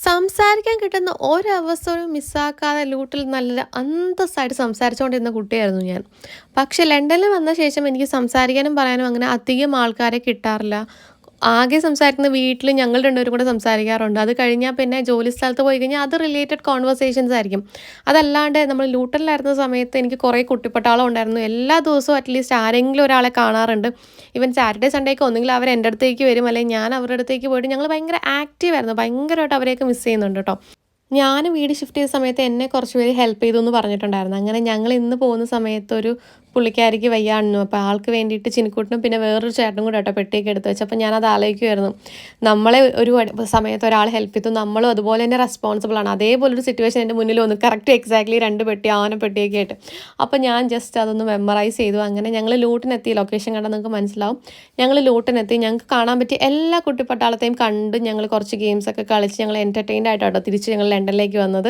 സംസാരിക്കാൻ കിട്ടുന്ന ഒരവസരവും മിസ്സാക്കാതെ ലൂട്ടിൽ നല്ല അന്തസ്സായിട്ട് സംസാരിച്ചുകൊണ്ടിരുന്ന കുട്ടിയായിരുന്നു ഞാൻ. പക്ഷേ ലണ്ടനിൽ വന്ന ശേഷം എനിക്ക് സംസാരിക്കാനും പറയാനും അങ്ങനെ അധികം ആൾക്കാരെ കിട്ടാറില്ല. ആകെ സംസാരിക്കുന്നത് വീട്ടിൽ ഞങ്ങൾ രണ്ടുപേരും കൂടെ സംസാരിക്കാറുണ്ട്. അത് കഴിഞ്ഞാൽ പിന്നെ ജോലി സ്ഥലത്ത് പോയി കഴിഞ്ഞാൽ അത് റിലേറ്റഡ് കോൺവെർസേഷൻസ് ആയിരിക്കും. അതല്ലാണ്ട് നമ്മൾ ലൂട്ടനിലായിരുന്ന സമയത്ത് എനിക്ക് കുറേ കുട്ടിപ്പട്ടാളം ഉണ്ടായിരുന്നു. എല്ലാ ദിവസവും അറ്റ്ലീസ്റ്റ് ആരെങ്കിലും ഒരാളെ കാണാറുണ്ട്. ഈവൻ സാറ്റർഡേ സൺഡേക്ക് ഒന്നെങ്കിൽ അവർ എൻ്റെ അടുത്തേക്ക് വരും, അല്ലെങ്കിൽ ഞാൻ അവരുടെ അടുത്തേക്ക് പോയിട്ട് ഞങ്ങൾ ഭയങ്കര ആക്റ്റീവ് ആയിരുന്നു. ഭയങ്കരമായിട്ട് അവരെയൊക്കെ മിസ് ചെയ്യുന്നുണ്ട് കേട്ടോ. ഞാൻ വീട് ഷിഫ്റ്റ് ചെയ്ത സമയത്ത് എന്നെ കുറച്ച് പേര് ഹെൽപ്പ് ചെയ്തു എന്ന് പറഞ്ഞിട്ടുണ്ടായിരുന്നു. അങ്ങനെ ഞങ്ങൾ ഇന്ന് പോകുന്ന സമയത്ത് ഒരു പുള്ളിക്കാരിക്ക് വയ്യായിരുന്നു. അപ്പോൾ ആൾക്ക് വേണ്ടിയിട്ട് ചിനിക്കൂട്ടിനും പിന്നെ വേറൊരു ചേട്ടനും കൂടെ കേട്ടോ പെട്ടിയൊക്കെ എടുത്ത് വെച്ചു. അപ്പോൾ ഞാനത് ആലോചിക്കുമായിരുന്നു, നമ്മളെ ഒരു സമയത്ത് ഒരാൾ ഹെൽപ്പ് ചെയ്തു, നമ്മളും അതുപോലെ തന്നെ റെസ്പോൺസിബിൾ ആണ്. അതേപോലൊരു സിറ്റുവേഷൻ എൻ്റെ മുന്നിൽ വന്നു, കറക്റ്റ് എക്സാക്ട്ലി 2 പെട്ടി പെട്ടിയൊക്കെ ആയിട്ട്. അപ്പോൾ ഞാൻ ജസ്റ്റ് അതൊന്ന് മെമ്മറൈസ് ചെയ്തു. അങ്ങനെ ഞങ്ങൾ ലൂട്ടിനെത്തി. ലൊക്കേഷൻ കണ്ടാൽ നിങ്ങൾക്ക് മനസ്സിലാവും. ഞങ്ങൾ ലൂട്ടിനെത്തി. ഞങ്ങൾക്ക് കാണാൻ പറ്റിയ എല്ലാ കുട്ടിപ്പട്ടാളത്തെയും കണ്ട് ഞങ്ങൾ കുറച്ച് ഗെയിംസൊക്കെ കളിച്ച് ഞങ്ങൾ എൻ്റർടൈൻഡ് ആയിട്ടോ തിരിച്ച് ഞങ്ങൾ ലണ്ടനിലേക്ക് വന്നത്.